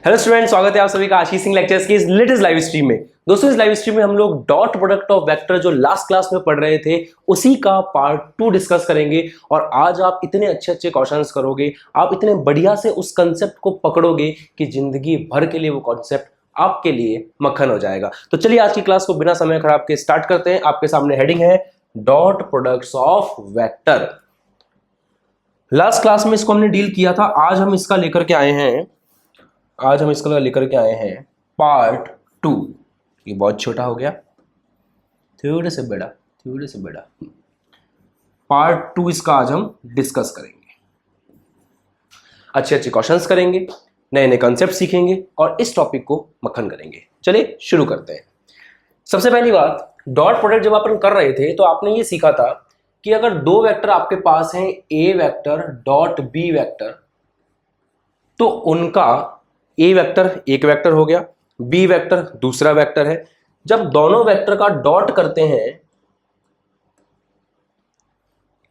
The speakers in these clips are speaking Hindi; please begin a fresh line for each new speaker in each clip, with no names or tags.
हेलो स्टूडेंट, स्वागत है आप सभी का आशीष सिंह लेक्चर्स की इस लेटेस्ट लाइव स्ट्रीम में। दोस्तों, इस लाइव स्ट्रीम में हम लोग डॉट प्रोडक्ट ऑफ वेक्टर जो लास्ट क्लास में पढ़ रहे थे उसी का पार्ट 2 डिस्कस करेंगे। और आज आप इतने अच्छे अच्छे क्वेश्चंस करोगे, आप इतने बढ़िया से उस कंसेप्ट को पकड़ोगे कि जिंदगी भर के लिए वो कॉन्सेप्ट आपके लिए मक्खन हो जाएगा। तो चलिए आज की क्लास को बिना समय खराब के स्टार्ट करते हैं। आपके सामने हेडिंग है dot products of vector. Last class में इसको हमने डील किया था, आज हम इसका लेकर के आए हैं पार्ट 2। ये बहुत छोटा हो गया, थोड़े से बड़ा पार्ट 2 इसका आज हम डिस्कस करेंगे। अच्छे अच्छे क्वेश्चंस करेंगे, नए नए कंसेप्ट सीखेंगे और इस टॉपिक को मक्खन करेंगे। चलिए शुरू करते हैं। सबसे पहली बात, डॉट प्रोडक्ट जब अपन कर रहे थे तो आपने ये सीखा था कि अगर दो वेक्टर आपके पास हैं, ए वेक्टर डॉट बी वेक्टर, तो उनका ए वेक्टर एक वेक्टर हो गया, बी वेक्टर दूसरा वेक्टर है। जब दोनों वेक्टर का डॉट करते हैं,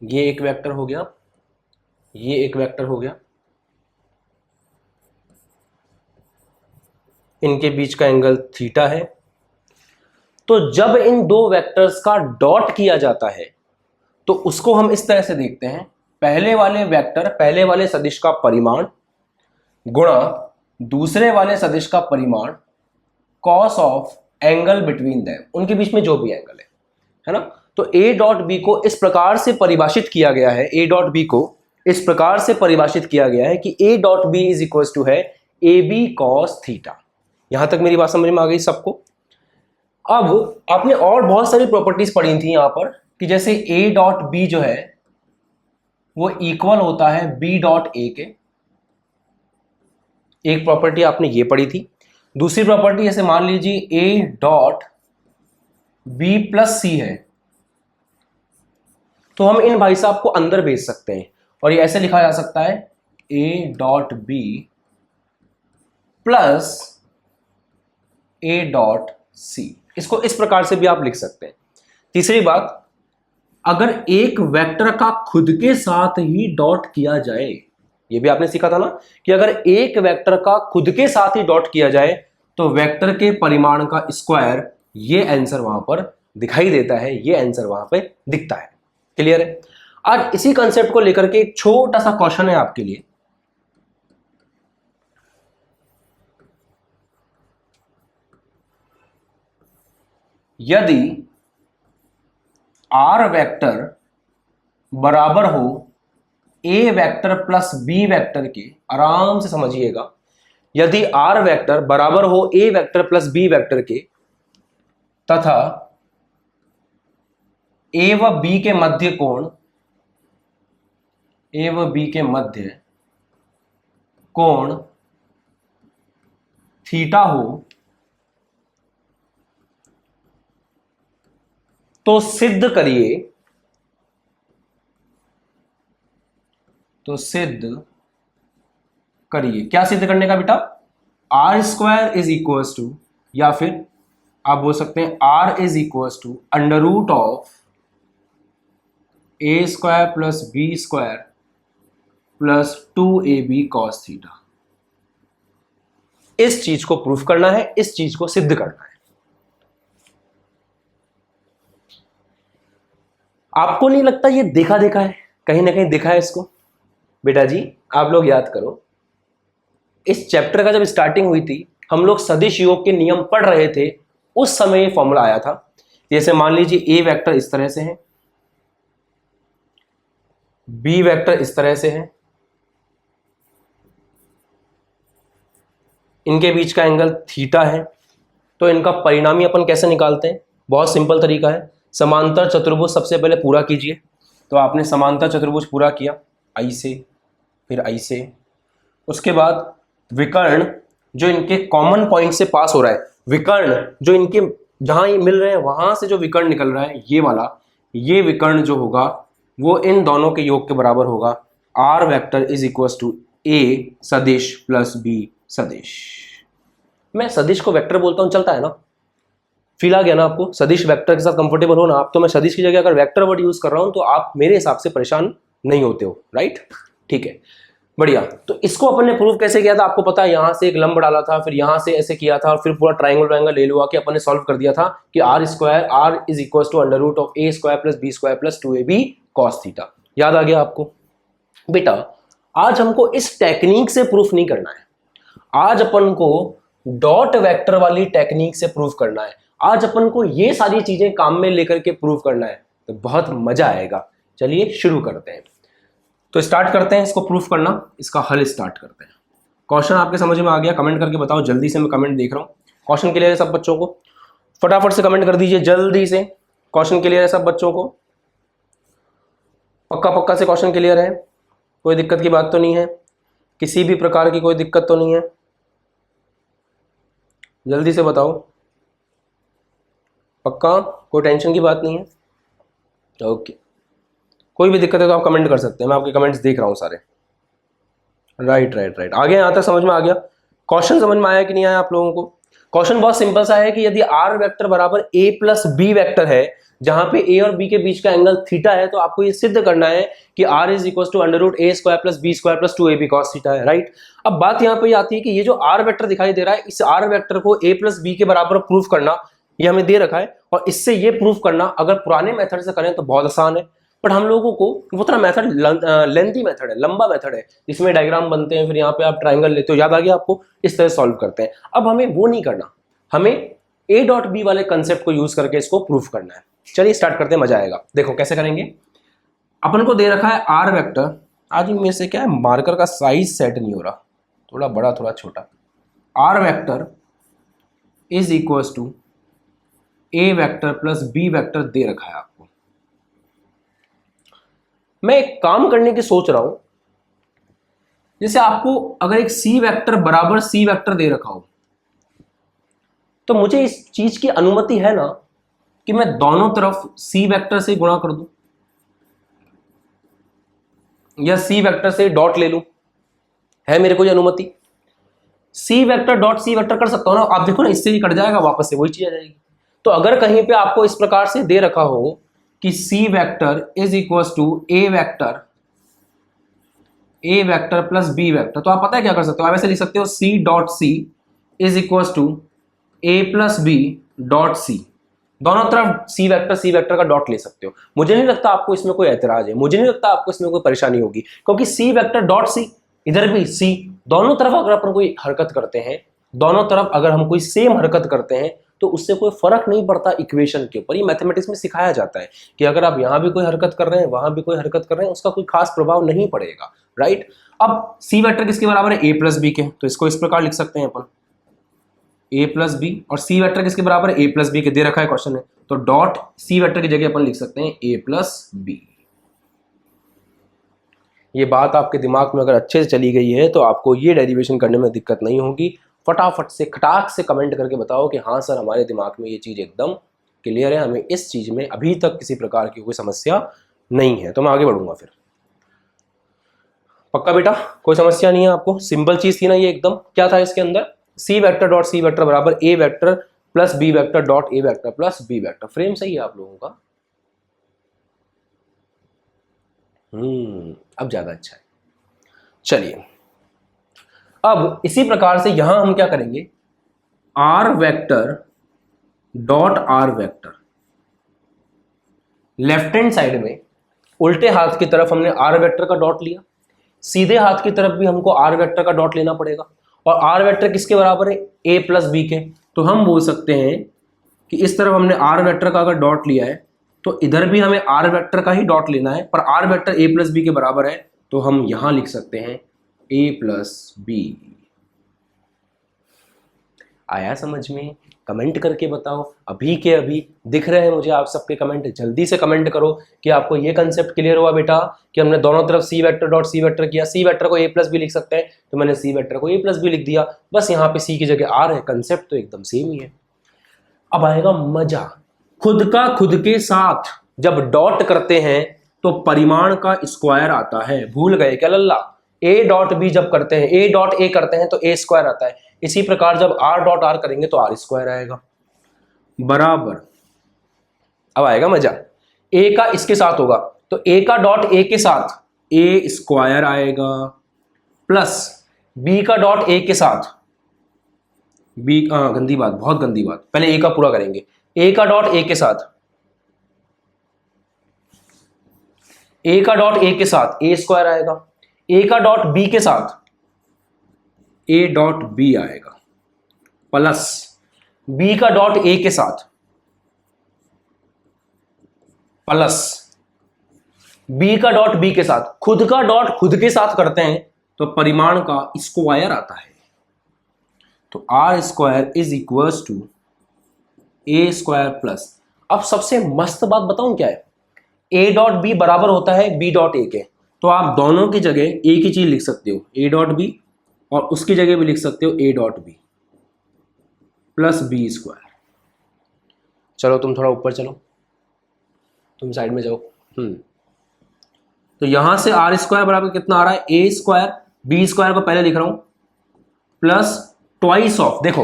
ये एक वेक्टर हो गया, ये एक वेक्टर हो गया, इनके बीच का एंगल थीटा है। तो जब इन दो वेक्टर्स का डॉट किया जाता है तो उसको हम इस तरह से देखते हैं, पहले वाले वेक्टर, पहले वाले सदिश का परिमाण गुणा दूसरे वाले सदिश का परिमाण cos of angle between them, उनके बीच में जो भी एंगल है ना। तो ए डॉट बी को इस प्रकार से परिभाषित किया गया है, ए डॉट बी को इस प्रकार से परिभाषित किया गया है कि A dot B is equal to है ए बी कॉस थीटा। यहां तक मेरी बात समझ में आ गई सबको। अब आपने और बहुत सारी प्रॉपर्टीज पढ़ी थी यहां पर कि जैसे ए डॉट बी जो है वो इक्वल होता है बी डॉट ए के। एक प्रॉपर्टी आपने ये पढ़ी थी। दूसरी प्रॉपर्टी जैसे मान लीजिए ए डॉट बी प्लस सी है, तो हम इन भाई साहब को अंदर भेज सकते हैं और ये ऐसे लिखा जा सकता है A dot B plus A dot C. इसको इस प्रकार से भी आप लिख सकते हैं। तीसरी बात, अगर एक वेक्टर का खुद के साथ ही डॉट किया जाए, ये भी आपने सीखा था ना कि अगर एक वेक्टर का खुद के साथ ही डॉट किया जाए तो वेक्टर के परिमाण का स्क्वायर, ये आंसर वहां पर दिखाई देता है, ये आंसर वहां पे दिखता है। क्लियर है। आज इसी कंसेप्ट को लेकर के एक छोटा सा क्वेश्चन है आपके लिए। यदि आर वेक्टर बराबर हो ए वेक्टर प्लस बी वेक्टर के, आराम से समझिएगा, यदि आर वेक्टर बराबर हो ए वेक्टर प्लस बी वेक्टर के तथा ए व बी के मध्य कोण, ए व बी के मध्य कोण थीटा हो, तो सिद्ध करिए, क्या सिद्ध करने का बेटा, R square is equal to, या फिर आप बोल सकते हैं R is equal to under root of A square plus B square plus 2ab cos theta. इस चीज को प्रूफ करना है, इस चीज को सिद्ध करना है। आपको नहीं लगता ये देखा देखा है, कहीं ना कहीं देखा है इसको? बेटा जी आप लोग याद करो, इस चैप्टर का जब स्टार्टिंग हुई थी हम लोग सदिश योग के नियम पढ़ रहे थे, उस समय ये फॉर्मूला आया था। जैसे मान लीजिए ए वेक्टर इस तरह से है, बी वेक्टर इस तरह से है, इनके बीच का एंगल थीटा है, तो इनका परिणामी अपन कैसे निकालते हैं? बहुत सिंपल तरीका है। समांतर चतुर्भुज सबसे पहले पूरा कीजिए। तो आपने समांतर चतुर्भुज पूरा किया आई से, फिर आई से, उसके बाद विकर्ण जो इनके कॉमन पॉइंट से पास हो रहा है, विकर्ण जो इनके जहां ये मिल रहे हैं वहां से जो विकर्ण निकल रहा है, ये वाला, ये विकर्ण जो होगा वो इन दोनों के योग के बराबर होगा। R vector is equal to A सदिश प्लस बी सदिश। मैं सदिश को वेक्टर बोलता हूं, चलता है ना? फील आ गया ना आपको? सदिश वेक्टर के साथ कंफर्टेबल हो ना आप? तो मैं सदिश की जगह अगर वेक्टर वर्ड यूज कर रहा हूं तो आप मेरे हिसाब से परेशान नहीं होते हो, राइट? ठीक है। बढ़िया। तो इसको अपन ने प्रूव कैसे किया था आपको पता है, यहां से एक लंब डाला था, फिर यहां से ऐसे किया था, फिर पूरा ट्राइंगल वायंगल ले लुआ के अपन ने सॉल्व कर दिया था कि R square R is equal to under root of A square plus B square plus 2ab cos theta. याद आ गया आपको? बेटा आज हमको इस टेक्निक से प्रूफ नहीं करना है, आज अपन को डॉट वेक्टर वाली टेक्निक से प्रूफ करना है। आज अपन को ये सारी चीजें काम में लेकर के प्रूफ करना है, तो बहुत मजा आएगा। चलिए शुरू करते हैं। तो स्टार्ट करते हैं इसको प्रूफ करना, इसका हल स्टार्ट करते हैं। क्वेश्चन आपके समझ में आ गया? कमेंट करके बताओ जल्दी से, मैं कमेंट देख रहा हूँ। क्वेश्चन क्लियर है सब बच्चों को? फटाफट से कमेंट कर दीजिए जल्दी से। क्वेश्चन क्लियर है सब बच्चों को? पक्का पक्का से क्वेश्चन क्लियर है? कोई दिक्कत की बात तो नहीं है? किसी भी प्रकार की कोई दिक्कत तो नहीं है? जल्दी से बताओ। पक्का? कोई टेंशन की बात नहीं है? ओके। कोई भी दिक्कत है तो आप कमेंट कर सकते हैं, मैं आपके कमेंट्स देख रहा हूँ सारे। राइट राइट राइट, आ गया यहाँ तक? समझ में आ गया? क्वेश्चन समझ में आया कि नहीं आया आप लोगों को? क्वेश्चन बहुत सिंपल सा है कि यदि आर वेक्टर बराबर ए प्लस बी वेक्टर है, जहां पे ए और बी के बीच का एंगल थीटा है, तो आपको ये सिद्ध करना है कि R is equal to under root A square plus B square plus 2ab cos theta है। राइट। अब बात यहाँ पे आती है कि ये जो आर वेक्टर दिखाई दे रहा है, इस आर वेक्टर को ए प्लस बी के बराबर प्रूफ करना, ये हमें दे रखा है, और इससे ये प्रूफ करना अगर पुराने मेथड से करें तो बहुत आसान है, बट हम लोगों को वो तरह मेथड लेंथी मेथड है, लंबा मेथड है, जिसमें डायग्राम बनते हैं, फिर यहाँ पे आप ट्राइंगल लेते हो, याद आ गया आपको? इस तरह सॉल्व करते हैं। अब हमें वो नहीं करना, हमें ए डॉट बी वाले कंसेप्ट को यूज करके इसको प्रूफ करना है। चलिए स्टार्ट करते हैं, मजा आएगा। देखो कैसे करेंगे। अपन को दे रखा है आर वेक्टर, आज मेरे से क्या है मार्कर का साइज सेट नहीं हो रहा, थोड़ा बड़ा थोड़ा छोटा। R vector is equal to A vector plus B vector दे रखा है आपको। मैं एक काम करने की सोच रहा हूं, जैसे आपको अगर एक सी वेक्टर बराबर सी वेक्टर दे रखा हो, तो मुझे इस चीज की अनुमति है ना कि मैं दोनों तरफ सी वेक्टर से गुणा कर दूं, या सी वेक्टर से डॉट ले लूं? है मेरे को ये अनुमति? सी वेक्टर डॉट सी वेक्टर कर सकता हूं ना? आप देखो ना, इससे ही कट जाएगा, वापस से वही चीज आ जाएगी। तो अगर कहीं पे आपको इस प्रकार से दे रखा हो कि C vector is equal to A vector plus B vector, तो आप पता है क्या कर सकते हो? आप ऐसे लिख सकते हो C dot C is equal to A plus B dot C. दोनों तरफ सी वेक्टर का डॉट ले सकते हो। मुझे नहीं लगता आपको इसमें कोई ऐतराज है, मुझे नहीं लगता आपको इसमें कोई परेशानी होगी, क्योंकि सी वेक्टर डॉट सी, इधर भी सी, दोनों तरफ अगर अपन कोई हरकत करते हैं, दोनों तरफ अगर हम कोई सेम हरकत करते हैं, तो उससे कोई फर्क नहीं पड़ता इक्वेशन के ऊपर। ये मैथमेटिक्स में सिखाया जाता है कि अगर आप यहां भी कोई हरकत कर रहे हैं, वहां भी कोई हरकत कर रहे हैं, उसका कोई खास प्रभाव नहीं पड़ेगा। राइट। अब सी वेक्टर किसके बराबर है? ए प्लस बी के, तो इसको इस प्रकार लिख सकते हैं अपन ए प्लस बी, और सी वेक्टर किसके बराबर है? ए प्लस बी के, दे रखा है क्वेश्चन में, तो डॉट सी वेक्टर की जगह अपन लिख सकते हैं ए प्लस बी। ये बात आपके दिमाग में अगर अच्छे से चली गई है तो आपको ये डेरिवेशन करने में दिक्कत नहीं होगी। फटाफट से खटाक से कमेंट करके बताओ कि हाँ सर, हमारे दिमाग में ये चीज़ एकदम क्लियर है, हमें इस चीज़ में अभी तक किसी प्रकार की कोई समस्या नहीं है। तो मैं आगे बढ़ूंगा फिर। पक्का बेटा? कोई समस्या नहीं है आपको? सिंपल चीज़ थी ना ये एकदम। क्या था इसके अंदर? C vector dot C vector बराबर A vector plus B vector dot A vector plus B vector. Frame सही है आप लोगों का? अब ज़्यादा अच्छा है। चलिए, अब इसी प्रकार से यहां हम क्या करेंगे, R vector dot R vector, left hand side में उल्टे हाथ की तरफ हमने आर वेक्टर का डॉट लिया, सीधे हाथ की तरफ भी हमको आर वेक्टर का डॉट लेना पड़ेगा। और आर वेक्टर किसके बराबर है? ए प्लस बी के। तो हम बोल सकते हैं कि इस तरफ हमने आर वेक्टर का अगर डॉट लिया है, तो इधर भी हमें आर वेक्टर का ही डॉट लेना है, पर R vector A plus B के बराबर है, तो हम यहां लिख सकते हैं ए प्लस बी। आया समझ में? कमेंट करके बताओ। अभी के अभी दिख रहे हैं मुझे आप सबके कमेंट, जल्दी से कमेंट करो कि आपको ये कंसेप्ट क्लियर हुआ बेटा, कि हमने दोनों तरफ सी वेक्टर डॉट सी वेक्टर किया। सी वेक्टर को ए प्लस बी लिख सकते हैं, तो मैंने सी वेक्टर को ए प्लस बी लिख दिया, बस यहाँ पे सी की जगह आर है। कंसेप्ट तो एकदम सेम ही है। अब आएगा मजा। खुद का खुद के साथ जब डॉट करते हैं तो परिमाण का स्क्वायर आता है। भूल गए क्या लल्ला? ए डॉट बी जब करते हैं, ए डॉट ए करते हैं तो ए स्क्वायर आता है। इसी प्रकार जब आर डॉट आर करेंगे तो आर स्क्वायर आएगा, बराबर। अब आएगा मजा। ए का इसके साथ होगा तो ए का डॉट ए के साथ ए स्क्वायर आएगा, प्लस बी का डॉट ए के साथ, बी गंदी बात, बहुत गंदी बात, पहले ए का पूरा करेंगे, ए का डॉट ए के साथ, ए का डॉट ए के साथ ए स्क्वायर आएगा, ए का डॉट बी के साथ ए डॉट बी आएगा, प्लस बी का डॉट ए के साथ प्लस बी का डॉट बी के साथ, खुद का डॉट खुद के साथ करते हैं तो परिमाण का स्क्वायर आता है। तो R square is equals to A square plus, अब सबसे मस्त बात बताऊं क्या है, ए डॉट बी बराबर होता है बी डॉट ए के, तो आप दोनों की जगह एक ही चीज लिख सकते हो, ए डॉट बी, और उसकी जगह भी लिख सकते हो A dot B plus B square. चलो तुम थोड़ा ऊपर चलो, तुम साइड में जाओ। तो यहां से आर स्क्वायर बराबर कितना आ रहा है, ए स्क्वायर, बी स्क्वायर को पहले लिख रहा हूं प्लस ट्वाइस ऑफ, देखो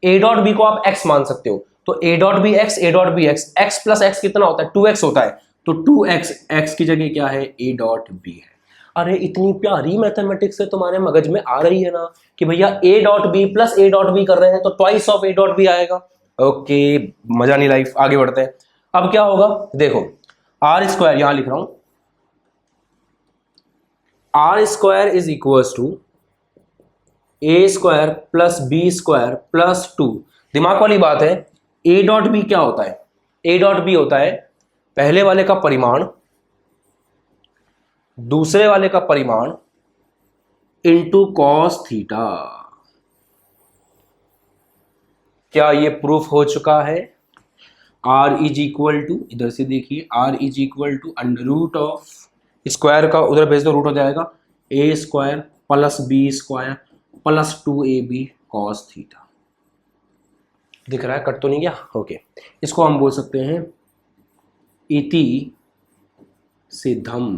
ए डॉट बी को आप एक्स मान सकते हो, तो A dot B X, A dot B X, X plus X कितना होता है 2x होता है, तो 2x, एक्स की जगह क्या है ए डॉट बी है। अरे इतनी प्यारी मैथमेटिक्स से तुम्हारे मगज में आ रही है ना कि भैया A dot B plus A dot B कर रहे हैं तो twice of A dot B आएगा। ओके, मजा नहीं लाइफ, आगे बढ़ते हैं। अब क्या होगा, देखो आर स्क्वायर यहां लिख रहा हूं, R square is equals to A square plus B square plus 2, दिमाग वाली बात है, ए डॉट बी क्या होता है, ए डॉट बी होता है पहले वाले का परिमाण दूसरे वाले का परिमाण इंटू कॉस थीटा। क्या ये प्रूफ हो चुका है, आर इज इक्वल टू, इधर से देखिए, R is equal to under root of, square का उधर भेज दो, रूट हो जाएगा, A square plus B square plus 2ab cos theta. दिख रहा है, कट तो नहीं गया, ओके। इसको हम बोल सकते हैं इति सिद्धम।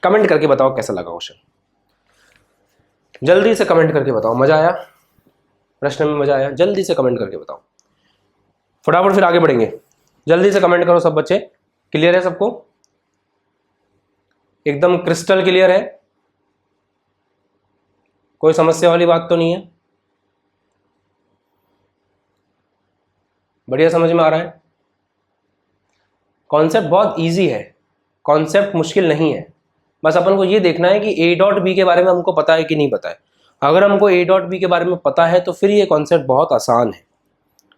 कमेंट करके बताओ कैसा लगा क्वेश्चन, जल्दी से कमेंट करके बताओ, मजा आया प्रश्न में, मजा आया, जल्दी से कमेंट करके बताओ, फटाफट फिर आगे बढ़ेंगे। जल्दी से कमेंट करो सब बच्चे, क्लियर है सबको, एकदम क्रिस्टल क्लियर है, कोई समस्या वाली बात तो नहीं है, बढ़िया समझ में आ रहा है। कॉन्सेप्ट बहुत इजी है, कॉन्सेप्ट मुश्किल नहीं है, बस अपन को ये देखना है कि ए डॉट बी के बारे में हमको पता है कि नहीं पता है। अगर हमको ए डॉट बी के बारे में पता है तो फिर ये कॉन्सेप्ट बहुत आसान है,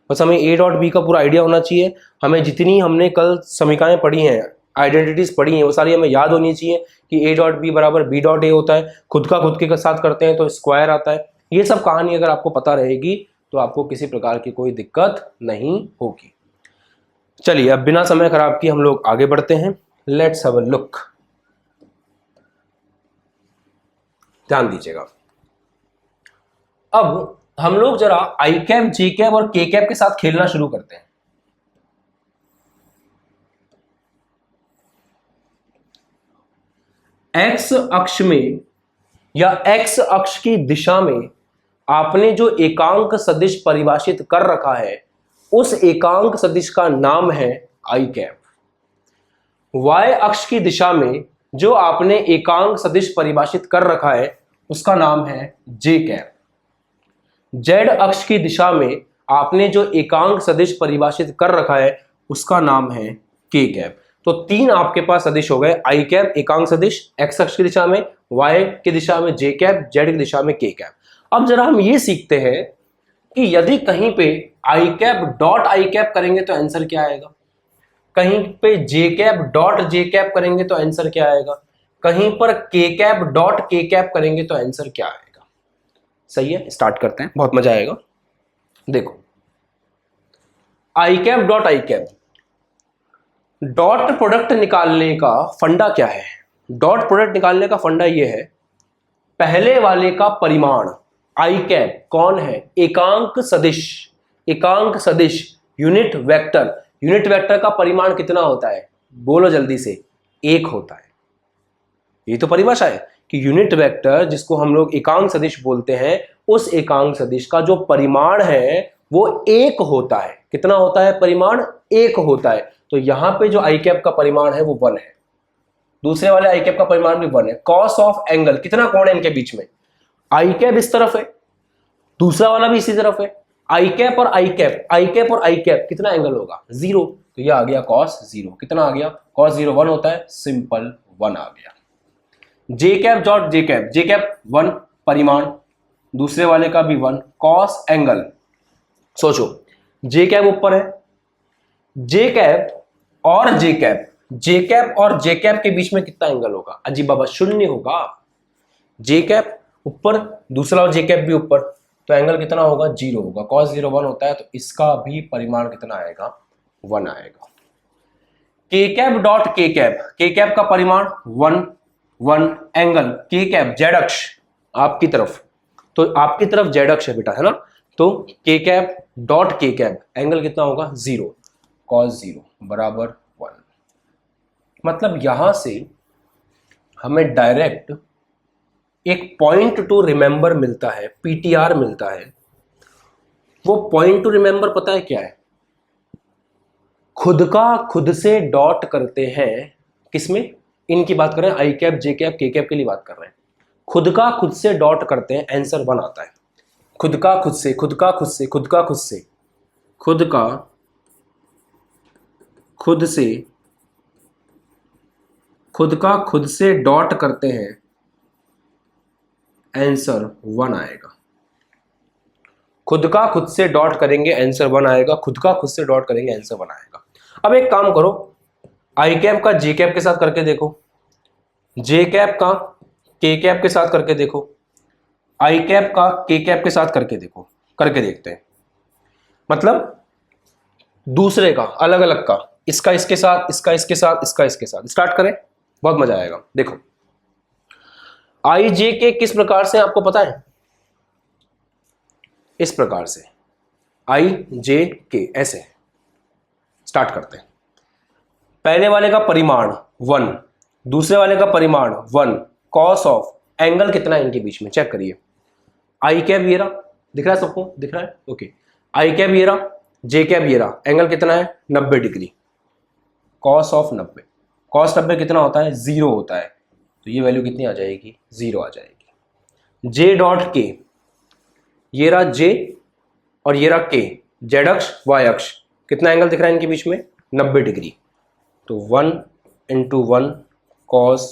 बस हमें ए डॉट बी का पूरा आइडिया होना चाहिए। हमें जितनी हमने कल समीकरणें पढ़ी हैं, आइडेंटिटीज पढ़ी हैं, वो सारी हमें याद होनी चाहिए कि ए डॉट बी बराबर बी डॉट ए होता है, खुद का खुद के साथ करते हैं तो स्क्वायर आता है। ये सब कहानी अगर आपको पता रहेगी तो आपको किसी प्रकार की कोई दिक्कत नहीं होगी। चलिए अब बिना समय खराब किए हम लोग आगे बढ़ते हैं, लेट्स हैव अ लुक, ध्यान दीजिएगा। अब हम लोग जरा आई कैप, जे कैप और के कैप के साथ खेलना शुरू करते हैं। एक्स अक्ष में या एक्स अक्ष की दिशा में आपने जो एकांक सदिश परिभाषित कर रखा है उस एकांक सदिश का नाम है आई कैप। वाई अक्ष की दिशा में जो आपने एकांक सदिश परिभाषित कर रखा है उसका नाम है जे कैप। जेड अक्ष की दिशा में आपने जो एकांक सदिश परिभाषित कर रखा है उसका नाम है के कैप। तो तीन आपके पास सदिश हो गए, आई कैप एकांक सदिश एक्स अक्ष की दिशा में, वाई की दिशा में जे कैप, जेड की दिशा में के कैप। अब जरा हम ये सीखते हैं कि यदि कहीं पे आई कैप डॉट आई कैप करेंगे तो आंसर क्या आएगा, कहीं पे जे कैप डॉट जे कैप करेंगे तो आंसर क्या आएगा, कहीं पर के कैप डॉट के कैप करेंगे तो आंसर क्या आएगा। सही है, स्टार्ट करते हैं, बहुत मजा आएगा। देखो i cap dot i cap, dot product निकालने का फंडा क्या है, डॉट प्रोडक्ट निकालने का फंडा यह है, पहले वाले का परिमाण आई कैप कौन है, एकांक सदिश, एकांक सदिश यूनिट वेक्टर, यूनिट वेक्टर का परिमाण कितना होता है, बोलो जल्दी से, एक होता है। ये तो परिभाषा है कि यूनिट वेक्टर जिसको हम लोग एकांक सदिश बोलते हैं उस एकांक सदिश का जो परिमाण है वो एक होता है। कितना होता है परिमाण, एक होता है। तो यहां पे जो आई कैप का परिमाण है वो 1 है। दूसरे वाले आई कैप का परिमाण भी 1 है। कॉस ऑफ एंगल, कितना कोण है इनके बीच में, आई कैप इस तरफ है, दूसरा वाला भी इसी तरफ है, आई कैप और आई कैप, आई कैप और आई कैप, कितना एंगल होगा 0, तो ये आ गया कॉस 0। कितना आ गया कॉस 0, 1 होता है, सिंपल 1 आ गया। जे कैप डॉट जे कैप, जे कैप 1 परिमाण, दूसरे वाले का भी 1, कॉस एंगल, सोचो जे कैप ऊपर है, जे कैप और जे कैप, जे कैप और जे कैप के बीच में कितना एंगल होगा, अजीब बाबा 0 होगा। जे कैप ऊपर, दूसरा और जे कैप भी ऊपर, तो एंगल कितना होगा 0 होगा, cos 0 1 होता है, तो इसका भी परिमाण कितना आएगा 1 आएगा। के कैप डॉट के कैप, के कैप का परिमाण 1 1, एंगल के कैप जेड अक्ष आपकी तरफ, तो आपकी तरफ जेड अक्ष है बेटा, है ना, तो के कैप डॉट के कैप, एंगल कितना होगा 0, cos 0 बराबर 1। मतलब यहां से हमें डायरेक्ट एक पॉइंट टू रिमेंबर मिलता है, पीटीआर मिलता है। वो पॉइंट टू रिमेंबर पता है क्या है, खुद का खुद से डॉट करते हैं, किसमें, इनकी बात कर रहे हैं, आई कैप जे कैप के कैप के लिए बात कर रहे हैं, खुद का खुद से डॉट करते हैं, आंसर 1 आता है। खुद का खुद से, खुद का खुद से, खुद का खुद से, खुद का खुद से, खुद का खुद से डॉट करते हैं, आंसर 1 आएगा। खुद का खुद से डॉट करेंगे आंसर 1 आएगा, खुद का खुद से डॉट करेंगे आंसर 1 आएगा। अब एक काम करो, आई कैप का जे कैप के साथ करके देखो, जे कैप का के कैप के साथ करके देखो, आई कैप का के कैप के साथ करके देखो, करके देखते हैं। मतलब दूसरे का, अलग अलग का, इसका इसके साथ, इसका इसके साथ, इसका इसके साथ, स्टार्ट करें, बहुत मजा आएगा। देखो आई जे के किस प्रकार से आपको पता है, इस प्रकार से, आई जे के ऐसे स्टार्ट करते हैं। पहले वाले का परिमाण 1, दूसरे वाले का परिमाण 1, कॉस ऑफ एंगल कितना है इनके बीच में, चेक करिए, आई कैप ये रहा, दिख रहा है सबको, दिख रहा है, ओके, आई कैप ये रहा, जे कैप ये रहा, एंगल कितना है 90 डिग्री, कॉस ऑफ 90, कॉस 90 कितना होता है 0 होता है, तो ये वैल्यू कितनी आ जाएगी 0 आ जाएगी। जे डॉट के, ये रहा जे और ये रहा के, जेड अक्ष वाई अक्ष, कितना एंगल दिख रहा है इनके बीच में 90 डिग्री, तो 1 × 1 cos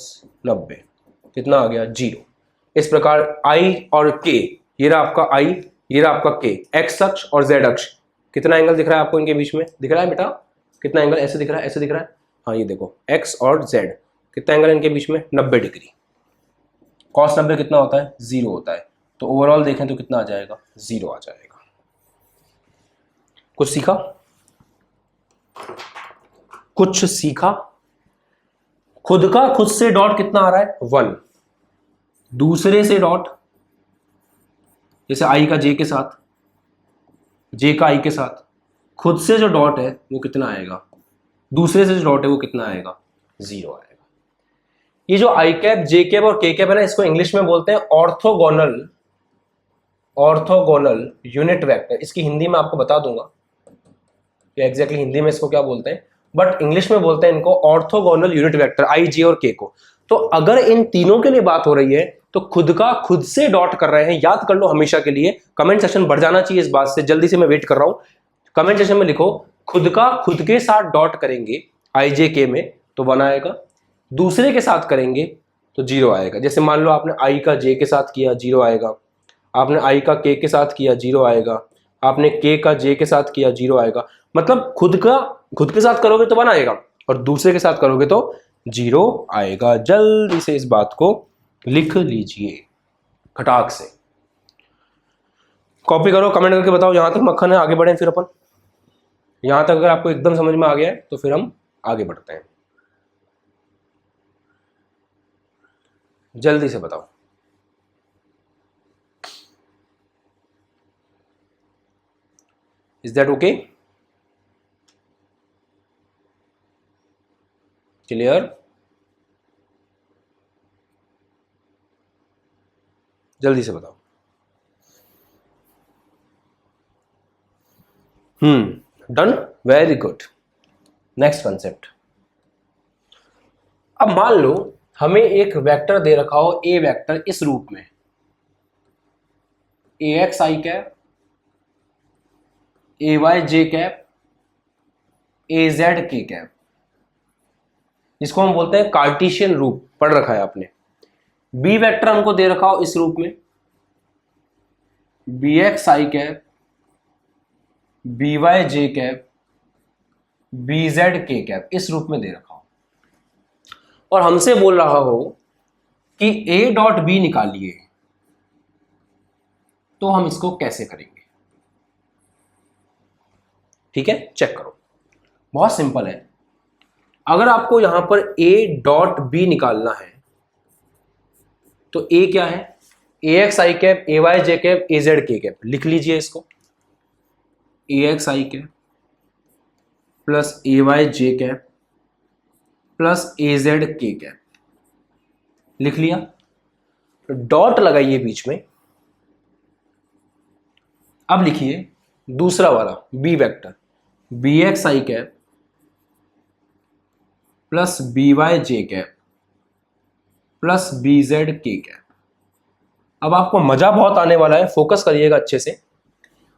90 कितना आ गया 0। इस प्रकार आई और के, ये रहा आपका आई, ये रहा आपका के, एक्स अक्ष और जेड अक्ष, कितना एंगल दिख रहा है आपको इनके बीच में, दिख रहा है बेटा, कितना एंगल, ऐसे दिख रहा है, ऐसे दिख रहा है, हाँ ये देखो एक्स और जेड, कितना एंगल इनके बीच में 90 डिग्री, cos 90 कितना होता है 0 होता है, तो ओवरऑल देखें तो कितना आ जाएगा 0 आ जाएगा। कुछ सीखा, कुछ सीखा। खुद का खुद से डॉट कितना आ रहा है 1, दूसरे से डॉट, जैसे आई का जे के साथ, जे का आई के साथ, खुद से जो डॉट है वो कितना आएगा, दूसरे से जो डॉट है वो कितना आएगा 0 आएगा। ये जो आई कैप जे कैप और के कैप है ना, इसको इंग्लिश में बोलते हैं ऑर्थोगोनल, ऑर्थोगोनल यूनिट वेक्टर। इसकी हिंदी में आपको बता दूंगा कि एग्जैक्टली हिंदी में इसको क्या बोलते हैं, बट इंग्लिश में बोलते हैं इनको ऑर्थोगोनल यूनिट वेक्टर, आई जे और के को। तो अगर इन तीनों के लिए बात हो रही है तो खुद का खुद से डॉट कर रहे हैं, याद कर लो हमेशा के लिए, कमेंट सेक्शन बढ़ जाना चाहिए इस बात से, जल्दी से मैं वेट कर रहा हूं, कमेंट सेक्शन में लिखो खुद का खुद के साथ डॉट करेंगे आई जे के में तो 1 आएगा, दूसरे के साथ करेंगे तो 0 आएगा। जैसे मान लो आपने आई का जे के साथ किया 0 आएगा, आपने आई का के के साथ किया 0 आएगा, आपने के का जे के साथ किया 0 आएगा। मतलब खुद का खुद के साथ करोगे तो 1 आएगा और दूसरे के साथ करोगे तो 0 आएगा। जल्दी से इस बात को लिख लीजिए खटाक से, कॉपी करो, कमेंट करके बताओ यहां तक मक्खन है, आगे बढ़ें फिर अपन। यहां तक अगर आपको एकदम समझ में आ गया है तो फिर हम आगे बढ़ते हैं, जल्दी से बताओ। इज दैट ओके, क्लियर, जल्दी से बताओ। Done, very good. Next concept, अब मान लो हमें एक वेक्टर दे रखा हो, ए वेक्टर इस रूप में, ए एक्स आई कैप, ए वाई जे कैप, ए जेड के कैप, जिसको हम बोलते हैं कार्टेशियन रूप, पढ़ रखा है आपने। बी वेक्टर हमको दे रखा हो इस रूप में, बी एक्स आई कैप, बी वाई जे कैप, बी जेड के कैप, इस रूप में दे रखा हो, और हमसे बोल रहा हो कि ए डॉट बी निकालिए, तो हम इसको कैसे करेंगे? ठीक है, चेक करो, बहुत सिंपल है। अगर आपको यहां पर ए डॉट बी निकालना है तो ए क्या है? ए एक्स आई कैप, ए वाई जे कैप, ए जेड के कैप। लिख लीजिए इसको, ए एक्स आई कैप प्लस ए वाई जे कैप प्लस ए जेड के कैप। लिख लिया, डॉट लगाइए बीच में। अब लिखिए दूसरा वाला बी वेक्टर, बी एक्स आई कैप प्लस बी वाई जे कैप प्लस बी जेड के कैप। अब आपको मजा बहुत आने वाला है, फोकस करिएगा अच्छे से।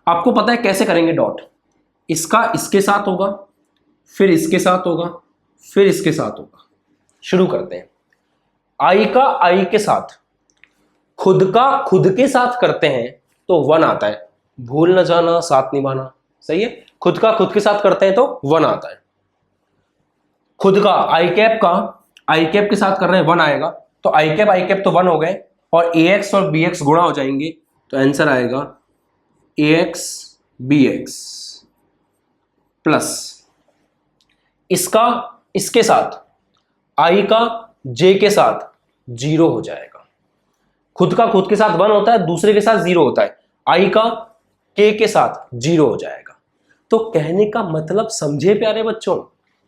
आपको पता है कैसे करेंगे डॉट? इसका इसके साथ होगा, फिर इसके साथ होगा, फिर इसके साथ होगा। शुरू करते हैं। आई का आई के साथ, खुद का खुद के साथ करते हैं तो वन आता है। भूल न जाना साथ निभाना, सही है। खुद का खुद के साथ करते हैं तो वन आता है। खुद का आई कैप के साथ कर रहे हैं, वन आएगा। तो आई कैप तो वन हो गए, और ए एक्स और बी एक्स गुणा हो जाएंगे, तो आंसर आएगा ए एक्स बी एक्स प्लस इसका इसके साथ, आई का जे के साथ जीरो हो जाएगा। खुद का खुद के साथ वन होता है, दूसरे के साथ जीरो होता है। आई का के साथ जीरो हो जाएगा। तो कहने का मतलब समझे प्यारे बच्चों,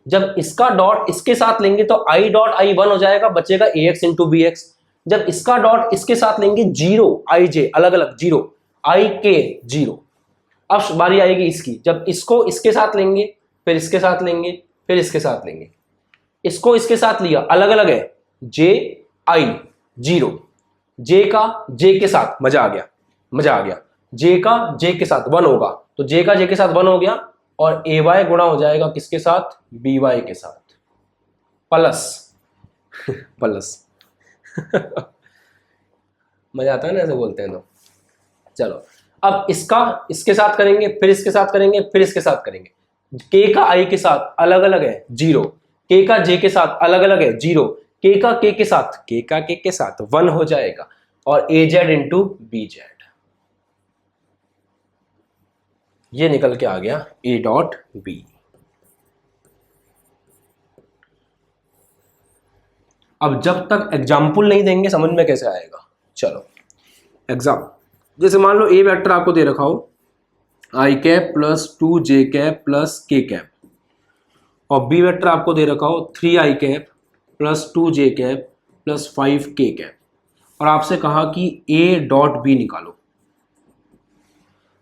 जब इसका डॉट इसके साथ लेंगे तो आई डॉट आई वन हो जाएगा, बचेगा ए एक्स इंटू बी एक्स। जब इसका डॉट इसके साथ लेंगे जीरो, आई जे अलग अलग जीरो, आई के जीरो। अब बारी आएगी इसकी, जब इसको इसके साथ लेंगे, फिर इसके साथ लेंगे, फिर इसके साथ लेंगे। इसको इसके साथ लिया, अलग अलग है, जे आई जीरो, जे का जे के साथ, मजा आ गया, मजा आ गया। जे का जे के साथ वन होगा, तो जे का जे के साथ वन हो गया, और ए वाई गुणा हो जाएगा किसके साथ? बी वाई के साथ, प्लस प्लस मजा आता है ना ऐसे बोलते हैं तो। चलो अब इसका इसके साथ करेंगे, फिर इसके साथ करेंगे, फिर इसके साथ करेंगे। के का आई के साथ अलग अलग है जीरो, के का जे के साथ अलग अलग है जीरो, के का के साथ, के का के साथ वन हो जाएगा, और ए जेड इंटू बी जेड। ये निकल के आ गया ए डॉट बी। अब जब तक एग्जाम्पल नहीं देंगे समझ में कैसे आएगा? चलो एग्जाम, जैसे मान लो ए वेक्टर आपको दे रखा हो आई कैप प्लस 2 जे कैप प्लस के कैप, और बी वेक्टर आपको दे रखा हो 3 आई कैप प्लस 2 जे कैप प्लस 5 के कैप, और आपसे कहा कि ए डॉट बी निकालो।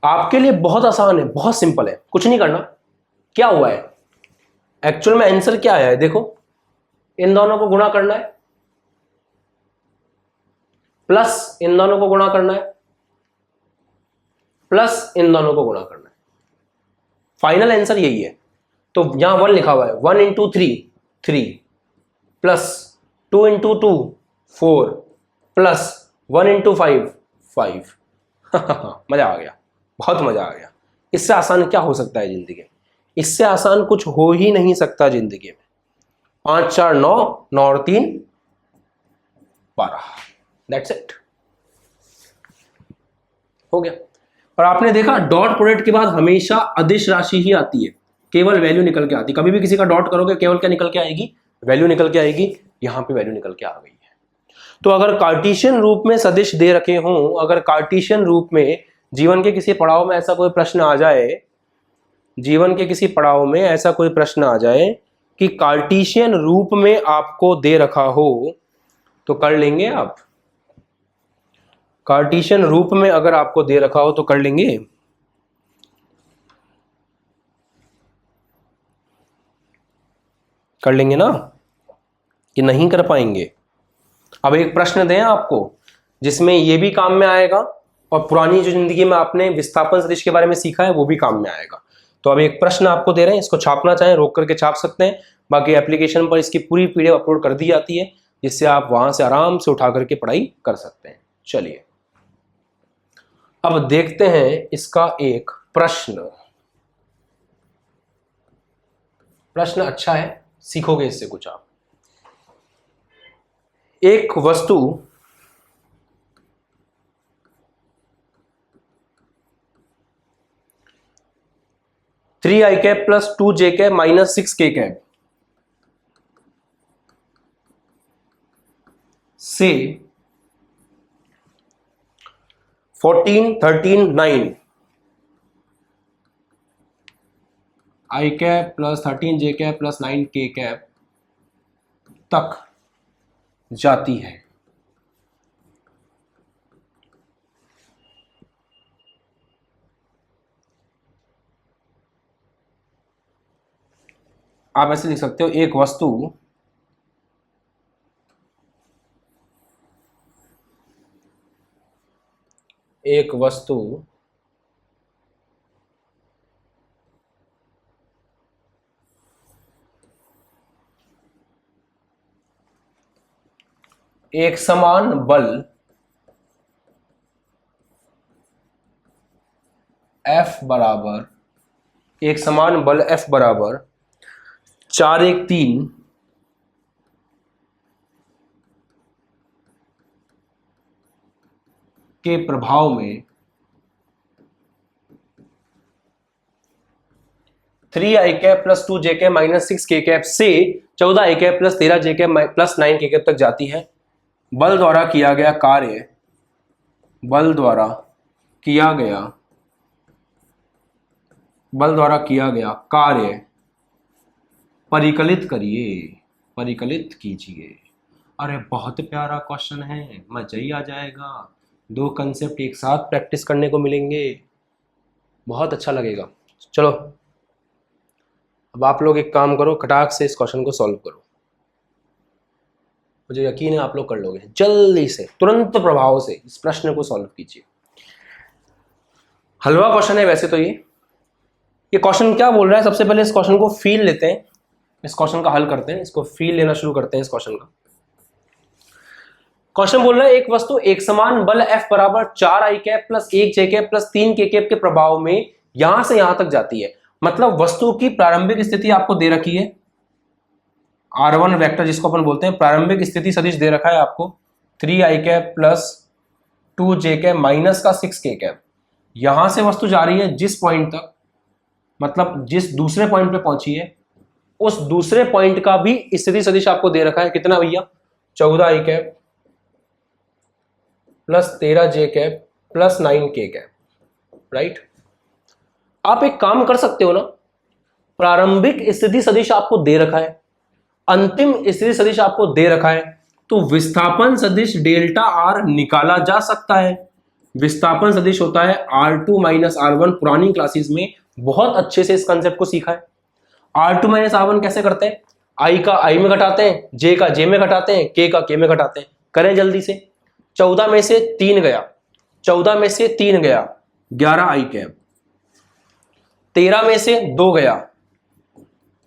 आपके लिए बहुत आसान है, बहुत सिंपल है, कुछ नहीं करना। क्या हुआ है एक्चुअल में, आंसर क्या आया है देखो, इन दोनों को गुणा करना है, प्लस इन दोनों को गुणा करना है, प्लस इन दोनों को गुणा करना है। फाइनल आंसर यही है। तो यहां वन लिखा हुआ है, 1 into 3 3 plus 2 into 2 4 plus 1 into 5 5 मजा आ गया, बहुत मजा आ गया। इससे आसान क्या हो सकता है जिंदगी में? इससे आसान कुछ हो ही नहीं सकता जिंदगी में। 5 4 9 9 और 3 12, दैट्स इट, हो गया। और आपने देखा डॉट प्रोडक्ट के बाद हमेशा अदिश राशि ही आती है, केवल वैल्यू निकल के आती है। कभी भी किसी का डॉट करोगे केवल क्या निकल के आएगी? वैल्यू निकल के आएगी। यहां पे वैल्यू निकल के आ गई है। तो अगर कार्टेशियन रूप में सदिश दे रखे हों, अगर कार्टेशियन रूप में जीवन के किसी पड़ाव में ऐसा कोई प्रश्न आ जाए, जीवन के किसी पड़ाव में ऐसा कोई प्रश्न आ जाए कि कार्टेशियन रूप में आपको दे रखा हो, तो कर लेंगे आप? कार्टेशियन रूप में अगर आपको दे रखा हो तो कर लेंगे? कर लेंगे ना? कि नहीं कर पाएंगे। अब एक प्रश्न दें आपको जिसमें ये भी काम में आएगा और पुरानी जो जिंदगी में आपने विस्थापन सदिश के बारे में सीखा है वो भी काम में आएगा। तो अब एक प्रश्न आपको दे रहे हैं, इसको छापना चाहें रोक करके छाप सकते हैं, बाकी एप्लीकेशन पर इसकी पूरी पीडीएफ अपलोड कर दी जाती है जिससे आप वहां से आराम से उठा करके पढ़ाई कर सकते हैं। चलिए अब देखते हैं इसका एक प्रश्न। प्रश्न अच्छा है, सीखोगे इससे कुछ आप। एक वस्तु three i cap plus 2j cap minus 6k cap से 14, 13, 9 i cap plus 13j cap plus 9k cap तक जाती है। आप ऐसे लिख सकते हो, एक वस्तु एक समान बल F बराबर 413 के प्रभाव में 3i cap plus 2j cap minus 6k cap से 14i cap plus 13j cap plus 9k cap तक जाती है। बल द्वारा किया गया कार्य परिकलित कीजिए। अरे बहुत प्यारा क्वेश्चन है, मजा ही आ जाएगा। 2 कंसेप्ट एक साथ प्रैक्टिस करने को मिलेंगे, बहुत अच्छा लगेगा। चलो अब आप लोग एक काम करो, खटाक से इस क्वेश्चन को सॉल्व करो। मुझे यकीन है आप लोग कर लोगे। जल्दी से तुरंत प्रभाव से इस प्रश्न को सॉल्व कीजिए। हलवा क्वेश्चन है वैसे तो ये क्वेश्चन क्या बोल रहा है, सबसे पहले इस क्वेश्चन को फील लेते हैं, इस क्वेश्चन का हल करते हैं, इसको फील लेना शुरू करते हैं। इस क्वेश्चन का क्वेश्चन बोल रहा है एक वस्तु एक समान बल F बराबर 4i cap plus 1j cap plus 3k cap के प्रभाव में यहां से यहां तक जाती है। मतलब वस्तु की प्रारंभिक स्थिति आपको दे रखी है, R1 वेक्टर जिसको अपन बोलते हैं, प्रारंभिक स्थिति सदिश दे रखा है आपको 3i cap plus 2j cap minus का 6k कैप। यहां से वस्तु जा रही है जिस पॉइंट तक, मतलब जिस दूसरे पॉइंट पे पहुंची है उस दूसरे पॉइंट का भी स्थिति सदिश आपको दे रखा है। कितना भैया? 14i cap plus 13j cap plus 9k cap, right. आप एक काम कर सकते हो ना, प्रारंभिक स्थिति सदिश आपको दे रखा है, अंतिम स्थिति सदिश आपको दे रखा है, तो विस्थापन सदिश डेल्टा R निकाला जा सकता है। विस्थापन सदिश होता है R2 माइनस R1। पुरानी क्लासेस में बहुत अच्छे से इस कंसेप्ट को सीखा है। R2 माइनस R1 कैसे करते हैं? I का I में घटाते हैं, J का J में घटाते हैं, K का K में घटाते हैं। करें जल्दी से। 14 में से 3 गया, 11i कैप। 13 में से 2 गया,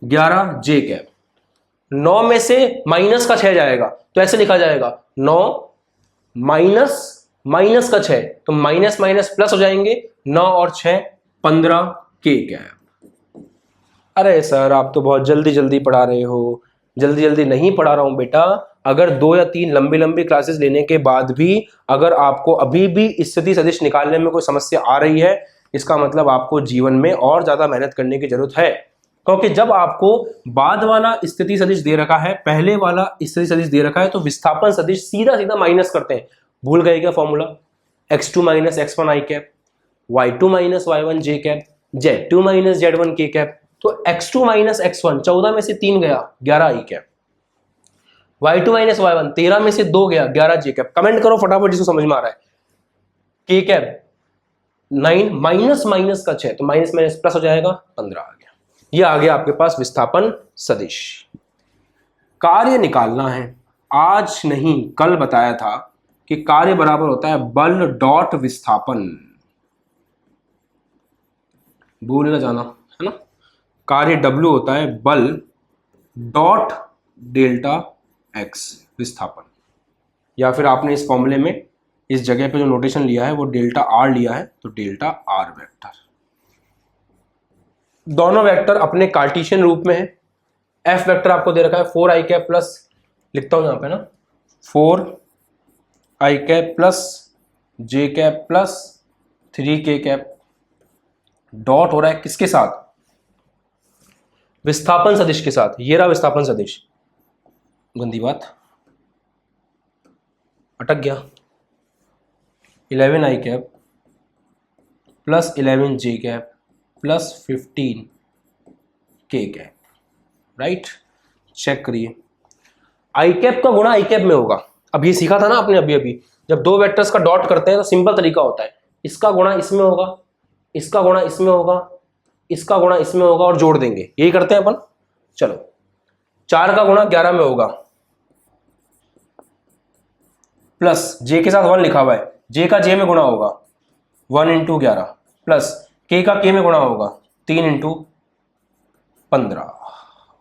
11j कैप। 9 में से माइनस का 6 जाएगा, तो ऐसे लिखा जाएगा 9 माइनस का 6, तो माइनस माइनस प्लस हो जाएंगे, 9 और 6 15k कैप। अरे सर आप तो बहुत जल्दी जल्दी पढ़ा रहे हो। जल्दी जल्दी नहीं पढ़ा रहा हूं बेटा। अगर 2 या 3 लंबी लंबी क्लासेस लेने के बाद भी अगर आपको अभी भी स्थिति सदिश निकालने में कोई समस्या आ रही है, इसका मतलब आपको जीवन में और ज्यादा मेहनत करने की जरूरत है। क्योंकि जब आपको बाद वाला स्थिति सदिश दे रखा है, पहले वाला स्थिति सदिश दे रखा है, तो विस्थापन सदिश सीधा सीधा माइनस करते हैं। भूल गए क्या formula? x2 minus x1 i cap, y2 minus y1 j cap, z2 minus z1 k cap. तो x2 माइनस x1 14 में से 3 गया, 11i cap. y2 minus y1 13 में से 2 गया, 11j कैप। कमेंट करो फटाफट जिसको समझ में आ रहा है। k कैप 9 माइनस माइनस का 6, तो माइनस माइनस प्लस हो जाएगा, 15 आ गया। ये आ गया आपके पास विस्थापन सदिश। कार्य निकालना है, आज नहीं कल बताया था कि कार्य बराबर होता है बल डॉट विस्थापन, भूल ना जाना, है ना। कार्य W होता है बल डॉट डेल्टा x विस्थापन, या फिर आपने इस फॉर्मूले में इस जगह पे जो नोटेशन लिया है वो डेल्टा R लिया है, तो डेल्टा R वेक्टर। दोनों वेक्टर अपने कार्टेशियन रूप में है। F वेक्टर आपको दे रखा है 4i कैप प्लस, लिखता हूं यहां पे ना, 4i cap plus j cap plus 3k cap, dot हो रहा है किसके साथ, विस्थापन सदिश के साथ। ये रहा विस्थापन सदिश, गंदी बात, अटक गया। 11i cap plus 11j cap plus 15k cap, right. Check करिए, आई कैप का गुणा आई कैप में होगा। अब ये सीखा था ना आपने अभी अभी, जब दो वेक्टर्स का डॉट करते हैं तो सिंपल तरीका होता है, इसका गुणा इसमें होगा, इसका गुणा इसमें होगा, इसका गुणा इसमें होगा और जोड़ देंगे, यही करते हैं अपन। चलो, 4 का गुणा 11 में होगा, प्लस जे के साथ 1 लिखा हुआ है, जे का जे में गुणा होगा 1 इंटू 11, प्लस के का के में गुणा होगा 3 इंटू 15।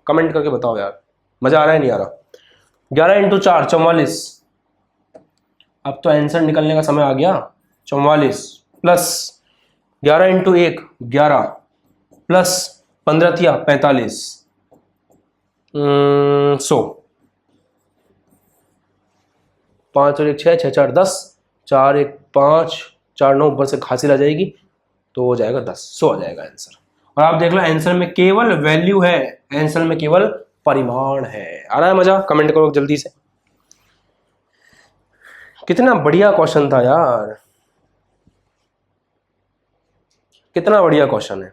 कमेंट करके बताओ यार, मजा आ रहा है नहीं आ रहा। 11 इंटू 4 44, अब तो आंसर निकलने का समय आ गया, 44 प्लस 11 इंटू 1 11 प्लस 15 थिया 45, 100, 5 और 1 6, 6 4 10, 4 1 5, 4 9, ऊपर से हासिल आ जाएगी तो हो जाएगा 10, 100 आ जाएगा आंसर। और आप देख लो आंसर में केवल वैल्यू है, आंसर में केवल परिमाण है। आ रहा है मजा? कमेंट करो जल्दी से। कितना बढ़िया क्वेश्चन था यार, कितना बढ़िया क्वेश्चन है।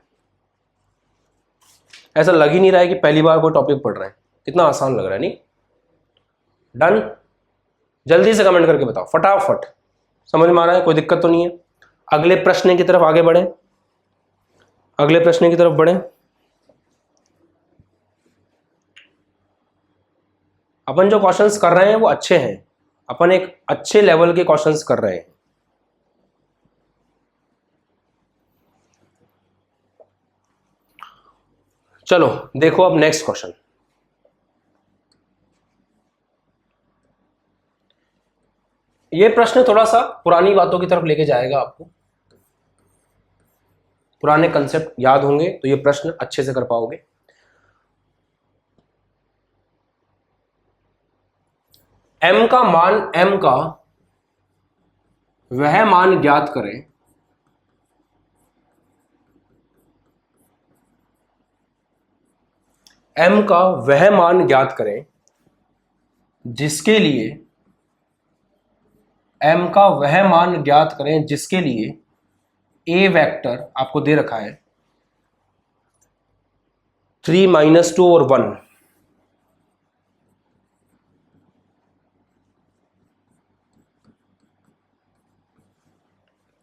ऐसा लग ही नहीं रहा है कि पहली बार कोई टॉपिक पढ़ रहे हैं, कितना आसान लग रहा है, नहीं? डन? जल्दी से कमेंट करके बताओ फटाफट, समझ में आ रहा है? कोई दिक्कत तो नहीं है? अगले प्रश्न की तरफ आगे बढ़े, अगले प्रश्न की तरफ बढ़े। अपन जो क्वेश्चंस कर रहे हैं वो अच्छे हैं, अपन एक अच्छे लेवल के क्वेश्चंस कर रहे हैं। चलो देखो अब नेक्स्ट क्वेश्चन। ये प्रश्न थोड़ा सा पुरानी बातों की तरफ लेके जाएगा आपको, पुराने कंसेप्ट याद होंगे तो ये प्रश्न अच्छे से कर पाओगे। m का मान, m का वह मान ज्ञात करें m का वह मान ज्ञात करें जिसके लिए m का वह मान ज्ञात करें जिसके लिए a वेक्टर आपको दे रखा है 3 - 2 और 1,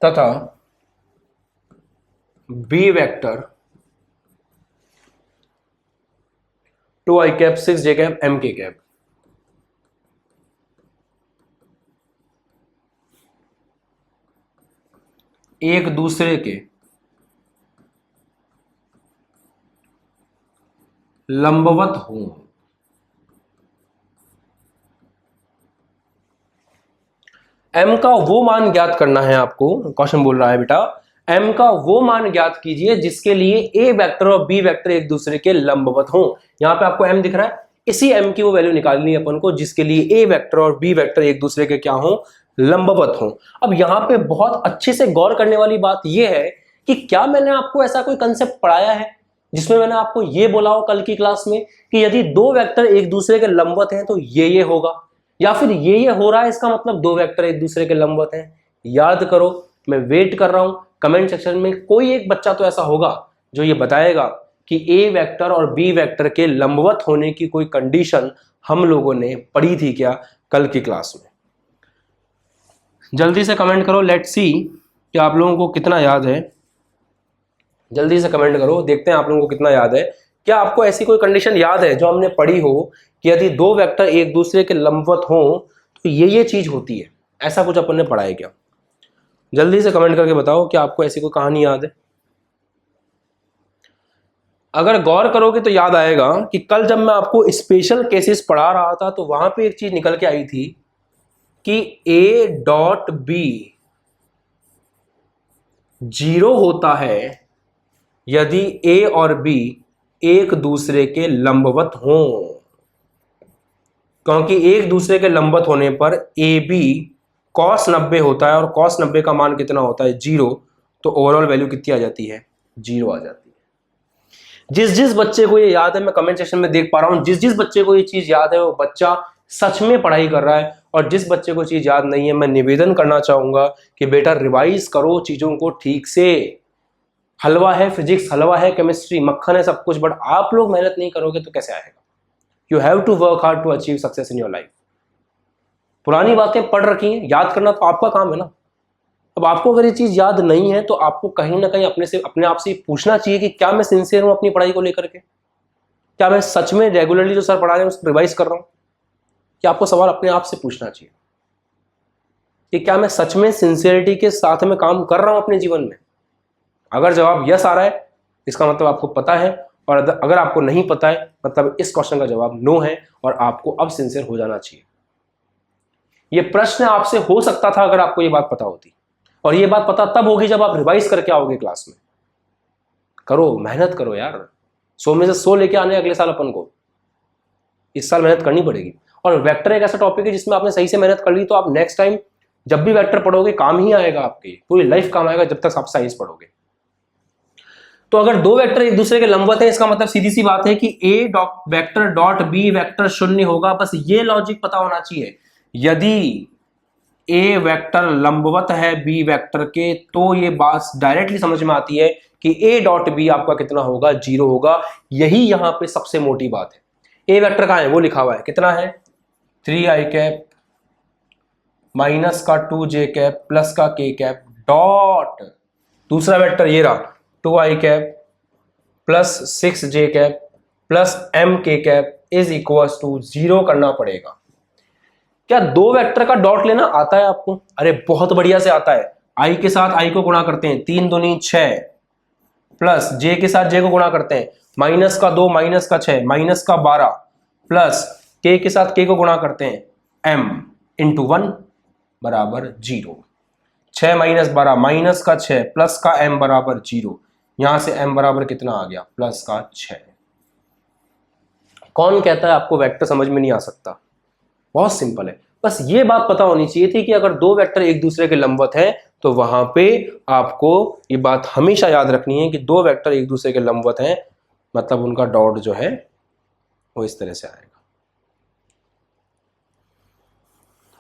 तथा b vector 2i cap 6j cap mk cap. एक दूसरे के लंबवत हों। m का वो मान ज्ञात करना है आपको, क्वेश्चन बोल रहा है बेटा m का वो मान ज्ञात कीजिए जिसके लिए a वेक्टर और b वेक्टर एक दूसरे के लंबवत हों। यहां पे आपको m दिख रहा है, इसी m की वो वैल्यू निकालनी है अपन को जिसके लिए a वेक्टर और b वेक्टर एक दूसरे के क्या हों, लंबवत हों। अब यहां पे बहुत अच्छे से गौर करने वाली बात यह है कि क्या मैंने आपको ऐसा कोई कंसेप्ट पढ़ाया है जिसमें मैंने आपको ये बोला हो कल की क्लास में कि यदि दो वेक्टर एक दूसरे के लंबवत हैं तो ये होगा, या फिर ये हो रहा है इसका मतलब दो वेक्टर एक दूसरे के लंबवत हैं? याद करो, मैं वेट कर रहा हूं। कमेंट सेक्शन में कोई एक बच्चा तो ऐसा होगा जो ये बताएगा कि ए वेक्टर और बी वेक्टर के लंबवत होने की कोई कंडीशन हम लोगों ने पढ़ी थी क्या कल की क्लास में? जल्दी से कमेंट करो, लेट्स सी कि आप लोगों को कितना याद है। जल्दी से कमेंट करो, देखते हैं आप लोगों को कितना याद है। क्या आपको ऐसी कोई कंडीशन याद है जो हमने पढ़ी हो कि यदि दो वेक्टर एक दूसरे के लंबवत हों तो ये चीज होती है। ऐसा कुछ अपन ने पढ़ा है क्या? जल्दी से कमेंट करके बताओ कि आपको ऐसी कोई कहानी याद है। अगर गौर करोगे तो याद आएगा कि कल जब मैं आपको स्पेशल केसेस पढ़ा रहा था तो वहां पे एक चीज निकल के आई थी कि A डॉट बी 0 होता है यदि A और B एक दूसरे के लंबवत हों, क्योंकि एक दूसरे के लंबवत होने पर AB cos 90 होता है और cos 90 का मान कितना होता है 0, तो ओवरऑल वैल्यू कितनी आ जाती है 0 आ जाती है। जिस बच्चे को ये याद है, मैं कमेंट सेक्शन में देख पा रहा हूं, जिस बच्चे को ये चीज याद है वो बच्चा सच में पढ़ाई कर रहा है, और जिस बच्चे को चीज याद नहीं है मैं निवेदन करना चाहूंगा कि बेटा रिवाइज करो चीजों को ठीक से। हलवा है फिजिक्स, हलवा है केमिस्ट्री, मक्खन है सब कुछ, बट आप लोग मेहनत नहीं करोगे तो कैसे आएगा। You have to work hard to achieve success in your life. पुरानी बातें पढ़ रखी हैं, याद करना तो आपका काम है ना। अब आपको अगर ये चीज याद नहीं है तो आपको कहीं ना कहीं अपने आप से पूछना चाहिए कि क्या मैं सिंसियर हूं अपनी पढ़ाई को लेकर के, क्या मैं सच में रेगुलरली जो सर पढ़ा रहे हैं उसको रिवाइज कर रहा हूं। कि आपको सवाल अपने आप से पूछना चाहिए कि क्या मैं सच में सिंसियरिटी के साथ में काम कर रहा हूं अपने जीवन में। अगर जवाब यस आ रहा है इसका मतलब आपको पता है, और अगर आपको नहीं पता है मतलब इस क्वेश्चन का जवाब नो है और आपको अब सिंसियर हो जाना चाहिए। ये प्रश्न आपसे हो सकता था अगर आपको ये बात पता होती, और ये बात पता तब होगी जब आप रिवाइज करके आओगे क्लास में। करो, मेहनत करो यार, 100 में से 100 लेके आने अगले साल अपन को। इस साल मेहनत करनी पड़ेगी। और वेक्टर एक ऐसा टॉपिक है जिसमें आपने सही से मेहनत कर ली तो आप नेक्स्ट टाइम जब भी वेक्टर पढ़ोगे काम ही आएगा, आपकी पूरी लाइफ काम आएगा जब तक आप साइंस पढ़ोगे। तो अगर दो वेक्टर एक दूसरे के लंबवत है इसका मतलब सीधी सी बात है कि A vector dot B vector शून्य होगा। बस ये लॉजिक पता होना चाहिए। यदि A वेक्टर लंबवत है B वेक्टर के तो ये बात डायरेक्टली समझ में आती है कि A डॉट B आपका कितना होगा 0 होगा। यही यहां पे सबसे मोटी बात है। A वेक्टर कहां है वो लिखा हुआ है, कितना है 3i कैप माइनस का 2j कैप प्लस का k कैप डॉट दूसरा वेक्टर ये रहा 2i cap plus 6j cap plus mk cap is equal to 0 करना पड़ेगा। क्या दो वेक्टर का डॉट लेना आता है आपको? अरे बहुत बढ़िया से आता है। i के साथ i को गुणा करते हैं 3 दूनी 6 प्लस j के साथ j को गुणा करते हैं माइनस का 2 माइनस का 6 माइनस का 12 प्लस k के साथ k को गुणा करते हैं m इंटू 1 बराबर 0। 6 माइनस 12 माइनस का 6 प्लस का m बराबर 0। यहां से m बराबर कितना आ गया प्लस का 6। कौन कहता है आपको वेक्टर समझ में नहीं आ सकता? बहुत सिंपल है। बस ये बात पता होनी चाहिए थी कि अगर दो वेक्टर एक दूसरे के लंबवत हैं तो वहां पे आपको ये बात हमेशा याद रखनी है कि दो वेक्टर एक दूसरे के लंबवत हैं मतलब उनका डॉट जो है वो इस तरह से आएगा।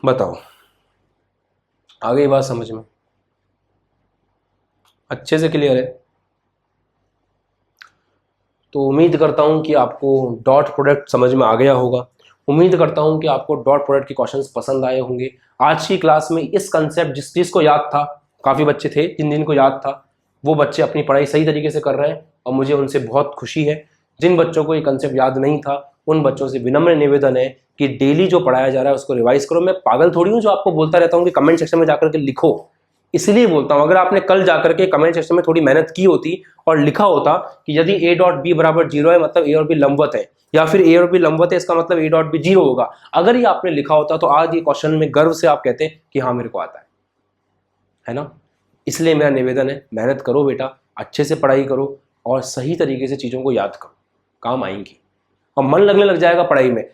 बताओ आ गई बात समझ में? अच्छे से क्लियर है? तो उम्मीद करता हूं कि आपको डॉट प्रोडक्ट समझ में आ गया होगा। उम्मीद करता हूं कि आपको डॉट प्रोडक्ट के क्वेश्चंस पसंद आए होंगे। आज की क्लास में इस कंसेप्ट जिसको याद था, काफ़ी बच्चे थे जिन को याद था, वो बच्चे अपनी पढ़ाई सही तरीके से कर रहे हैं और मुझे उनसे बहुत खुशी है। जिन बच्चों को ये कंसेप्ट याद नहीं था उन बच्चों से विनम्र निवेदन है कि डेली जो पढ़ाया जा रहा है उसको रिवाइज करो। मैं पागल थोड़ी हूँ जो आपको बोलता रहता हूँ कि कमेंट सेक्शन में जाकर के लिखो, इसलिए बोलता हूँ। अगर आपने कल जाकर के कमेंट सेक्शन में थोड़ी मेहनत की होती और लिखा होता कि यदि A डॉट B बराबर 0 है मतलब A और B लंबवत है, या फिर A और B लंबवत है इसका मतलब A डॉट B 0 होगा, अगर ये आपने लिखा होता तो आज ये क्वेश्चन में गर्व से आप कहते कि हाँ मेरे को आता है ना। इसलिए मेरा निवेदन है मेहनत करो बेटा, अच्छे से पढ़ाई करो और सही तरीके से चीज़ों को याद करो, काम आएंगी और मन लगने लग जाएगा पढ़ाई में।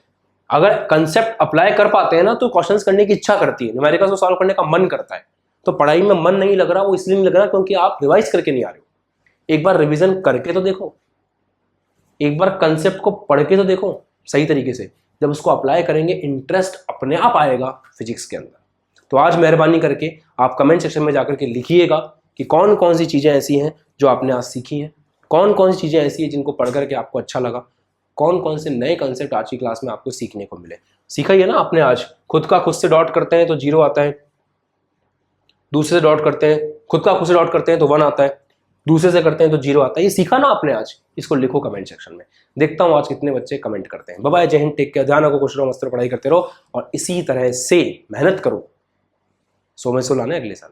अगर कंसेप्ट अप्लाई कर पाते हैं ना तो क्वेश्चंस करने की इच्छा करती है, न्यूमेरिकल्स को सॉल्व करने का मन करता है। तो पढ़ाई में मन नहीं लग रहा, वो इसलिए नहीं लग रहा क्योंकि आप रिवाइज करके नहीं आ रहे हो। एक बार रिवीजन करके तो देखो, एक बार कंसेप्ट को पढ़ के तो देखो सही तरीके से। जब उसको अप्लाई करेंगे इंटरेस्ट अपने आप आएगा फिजिक्स के अंदर। तो आज मेहरबानी करके आप कमेंट सेक्शन में जाकर के लिखिएगा कि कौन कौन सी चीज़ें ऐसी हैं जो आपने आज सीखी हैं, कौन कौन सी चीज़ें ऐसी हैं जिनको पढ़ करके आपको अच्छा लगा, कौन कौन से नए कंसेप्ट आज की क्लास में आपको सीखने को मिले। सीखा ही है ना आपने आज। खुद का खुद से डॉट करते हैं तो 0 आता है, दूसरे से डॉट करते हैं खुद का खुद से डॉट करते हैं तो 1 आता है, दूसरे से करते हैं तो 0 आता है। ये सीखा ना आपने आज, इसको लिखो कमेंट सेक्शन में। देखता हूँ आज कितने बच्चे कमेंट करते हैं। बाय बाय, जय हिंद, टेक केयर, ध्यान रखो, खुश रहो, मस्त रहो, पढ़ाई करते रहो और इसी तरह से मेहनत करो। 100 में 100 लाना है अगले साल।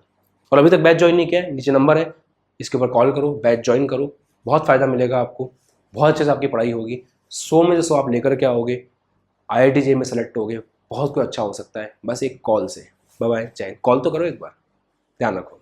और अभी तक बैच ज्वाइन नहीं किया है, नीचे नंबर है, इसके ऊपर कॉल करो, बैच ज्वाइन करो, बहुत फ़ायदा मिलेगा आपको, बहुत अच्छे से आपकी पढ़ाई होगी। 100 में से 100 आप लेकर के आओगे, IIT JEE में सेलेक्ट होगे, बहुत कुछ अच्छा हो सकता है बस एक कॉल से। बाय बाय, जय हिंद। कॉल तो करो एक बार, ध्यान रखो।